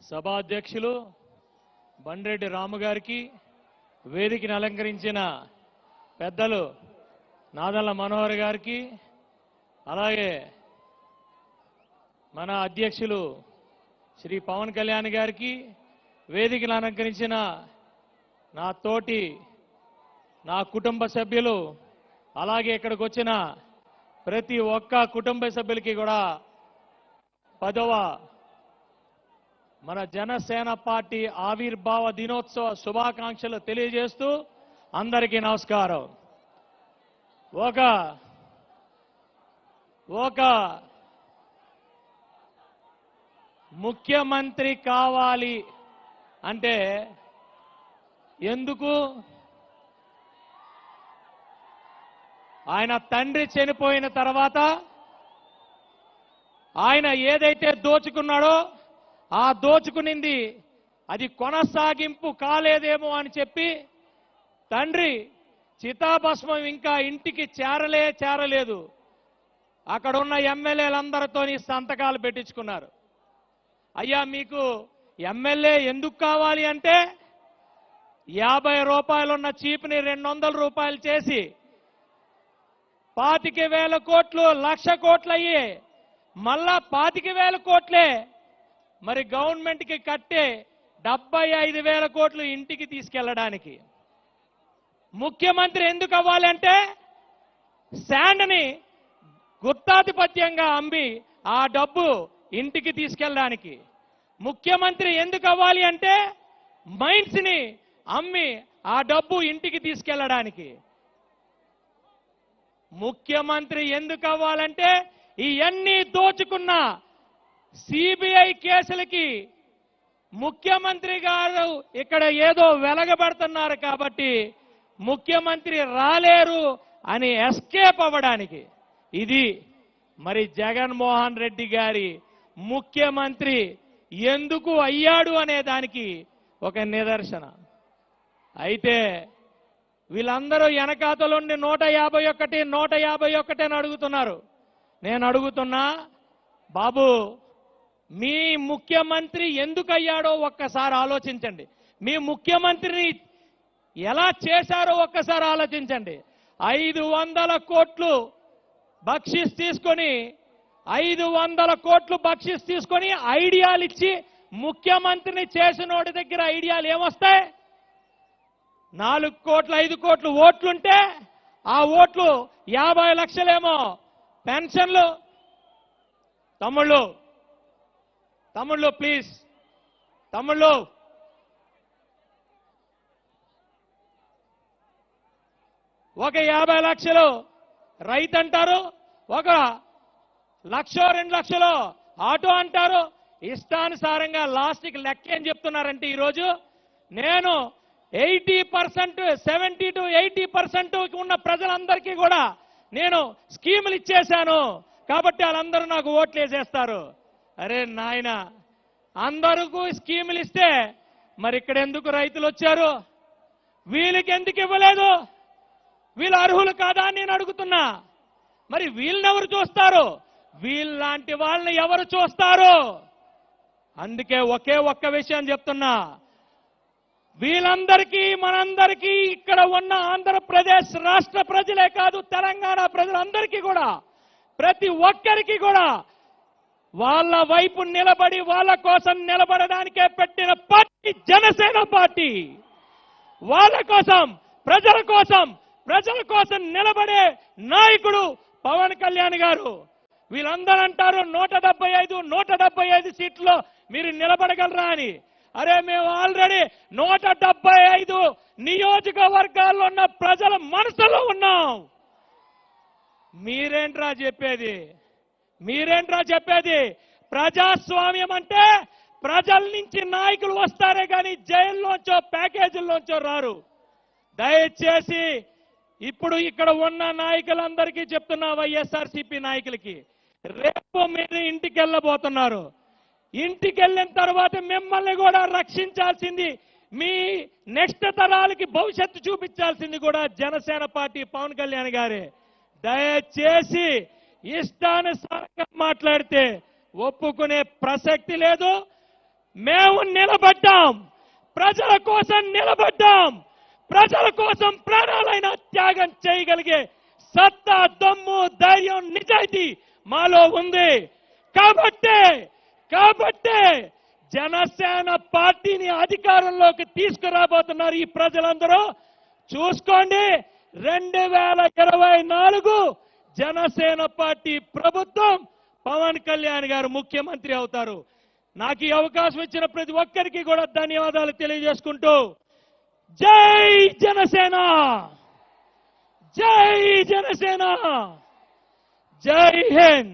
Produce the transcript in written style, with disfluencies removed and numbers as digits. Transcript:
సభాధ్యక్షులు బండ్రెడ్డి రాము గారికి, వేదికను అలంకరించిన పెద్దలు నాదెళ్ల మనోహర్ గారికి, అలాగే మన అధ్యక్షులు శ్రీ పవన్ కళ్యాణ్ గారికి, వేదికను అలంకరించిన నా కుటుంబ సభ్యులు, అలాగే ఇక్కడికి వచ్చిన ప్రతి ఒక్క కుటుంబ సభ్యులకి కూడా 10వ మన జనసేన పార్టీ ఆవిర్భావ దినోత్సవ శుభాకాంక్షలు తెలియజేస్తూ అందరికీ నమస్కారం. ఒక ముఖ్యమంత్రి కావాలి అంటే ఎందుకు? ఆయన తండ్రి చనిపోయిన తర్వాత ఆయన ఏదైతే దోచుకున్నాడో ఆ దోచుకునింది అది కొనసాగింపు కాలేదేమో అని చెప్పి తండ్రి చితాభస్మం ఇంకా ఇంటికి చేరలేదు. అక్కడ ఉన్న ఎమ్మెల్యేలందరితో సంతకాలు పెట్టించుకున్నారు. అయ్యా మీకు ఎమ్మెల్యే ఎందుకు కావాలి అంటే 50 రూపాయలు ఉన్న చీప్ని 200 రూపాయలు చేసి 25,000 కోట్లు 1,00,000 కోట్లు అయ్యి మళ్ళా 25,000 కోట్లే మరి గవర్నమెంట్కి కట్టే 75,000 కోట్లు ఇంటికి తీసుకెళ్లడానికి. ముఖ్యమంత్రి ఎందుకు అవ్వాలి అంటే శాండ్ని గుత్తాధిపత్యంగా అమ్మి ఆ డబ్బు ఇంటికి తీసుకెళ్ళడానికి. ముఖ్యమంత్రి ఎందుకు అవ్వాలి అంటే మైన్స్ ని అమ్మి ఆ డబ్బు ఇంటికి తీసుకెళ్ళడానికి. ముఖ్యమంత్రి ఎందుకు అవ్వాలంటే ఇవన్నీ దోచుకున్న సిబిఐ కేసులకి ముఖ్యమంత్రి గారు ఇక్కడ ఏదో వెలగబడుతున్నారు కాబట్టి ముఖ్యమంత్రి రాలేరు అని ఎస్కేప్ అవ్వడానికి. ఇది మరి జగన్మోహన్ రెడ్డి గారి ముఖ్యమంత్రి ఎందుకు అయ్యాడు అనే దానికి ఒక నిదర్శన. అయితే వీళ్ళందరూ వెనకాతలుండి 151 అని అడుగుతున్నారు. నేను అడుగుతున్నా, బాబు మీ ముఖ్యమంత్రి ఎందుకు అయ్యాడో ఒక్కసారి ఆలోచించండి. మీ ముఖ్యమంత్రిని ఎలా చేశారో ఒక్కసారి ఆలోచించండి. 500 కోట్లు బక్షిస్ తీసుకొని 500 కోట్లు బక్షిస్ తీసుకొని ఐడియాలు ఇచ్చి ముఖ్యమంత్రిని చేసినోడి దగ్గర ఐడియాలు ఏమొస్తాయి? 4 కోట్లు 5 కోట్లు ఓట్లుంటే ఆ ఓట్లు 50 లక్షలేమో పెన్షన్లు. తమ్ముళ్ళు ప్లీజ్, తమ్ముళ్ళు ఒక 50 లక్షలు రైతు అంటారు, ఒక 1,00,000 2 లక్షలు ఆటో అంటారు. ఇష్టానుసారంగా లాస్ట్కి లెక్క ఏం చెప్తున్నారంటే ఈరోజు నేను 80% 70 to 80% ఉన్న ప్రజలందరికీ కూడా నేను స్కీములు ఇచ్చేశాను కాబట్టి వాళ్ళందరూ నాకు ఓట్లు వేసేస్తారు. అరే నాయన, అందరికీ స్కీములు ఇస్తే మరి ఇక్కడ ఎందుకు రైతులు వచ్చారు? వీళ్ళకి ఎందుకు ఇవ్వలేదు? వీళ్ళు అర్హులు కాదా అని నేను అడుగుతున్నా. మరి వీళ్ళనెవరు చూస్తారు? వీళ్ళలాంటి వాళ్ళని ఎవరు చూస్తారు? అందుకే ఒక్క విషయం చెప్తున్నా, వీళ్ళందరికీ మనందరికీ ఇక్కడ ఉన్న ఆంధ్రప్రదేశ్ రాష్ట్ర ప్రజలే కాదు, తెలంగాణ ప్రజలందరికీ కూడా, ప్రతి ఒక్కరికి కూడా వాళ్ళ వైపు నిలబడి వాళ్ళ కోసం నిలబడడానికే పెట్టిన పార్టీ జనసేన పార్టీ. వాళ్ళ కోసం, ప్రజల కోసం నిలబడే నాయకుడు పవన్ కళ్యాణ్ గారు. వీళ్ళందరూ అంటారు 175 సీట్లో మీరు నిలబడగలరా అని. అరే మేము ఆల్రెడీ 175 నియోజకవర్గాల్లో ఉన్న ప్రజల మనసులో ఉన్నాం. మీరేంట్రా చెప్పేది? ప్రజాస్వామ్యం అంటే ప్రజల నుంచి నాయకులు వస్తారే కానీ జైల్లోంచో ప్యాకేజీల్లోంచో రారు. దయచేసి ఇప్పుడు ఇక్కడ ఉన్న నాయకులందరికీ చెప్తున్నా, వైఎస్ఆర్సీపీ నాయకులకి, రేపు మీరు ఇంటికి వెళ్ళబోతున్నారు. ఇంటికి వెళ్ళిన తర్వాత మిమ్మల్ని కూడా రక్షించాల్సింది, మీ నెక్స్ట్ తరాలకి భవిష్యత్తు చూపించాల్సింది కూడా జనసేన పార్టీ పవన్ కళ్యాణ్ గారే. దయచేసి ఇష్టానుసారంగా మాట్లాడితే ఒప్పుకునే ప్రసక్తి లేదు. మేము నిలబడ్డాం, ప్రజల కోసం నిలబడ్డాం, ప్రజల కోసం ప్రాణాలైన త్యాగం చేయగలిగే సత్తా, దమ్ము, ధైర్యం, నిజాయితీ మాలో ఉంది. కాబట్టే జనసేన పార్టీని అధికారంలోకి తీసుకురాబోతున్నారు ఈ ప్రజలందరూ. చూసుకోండి, 2024 జనసేన పార్టీ ప్రభుత్వం, పవన్ కళ్యాణ్ గారు ముఖ్యమంత్రి అవుతారు. నాకు ఈ అవకాశం ఇచ్చిన ప్రతి ఒక్కరికి కూడా ధన్యవాదాలు తెలియజేసుకుంటూ, జై జనసేన, జై జనసేన, జై హింద్.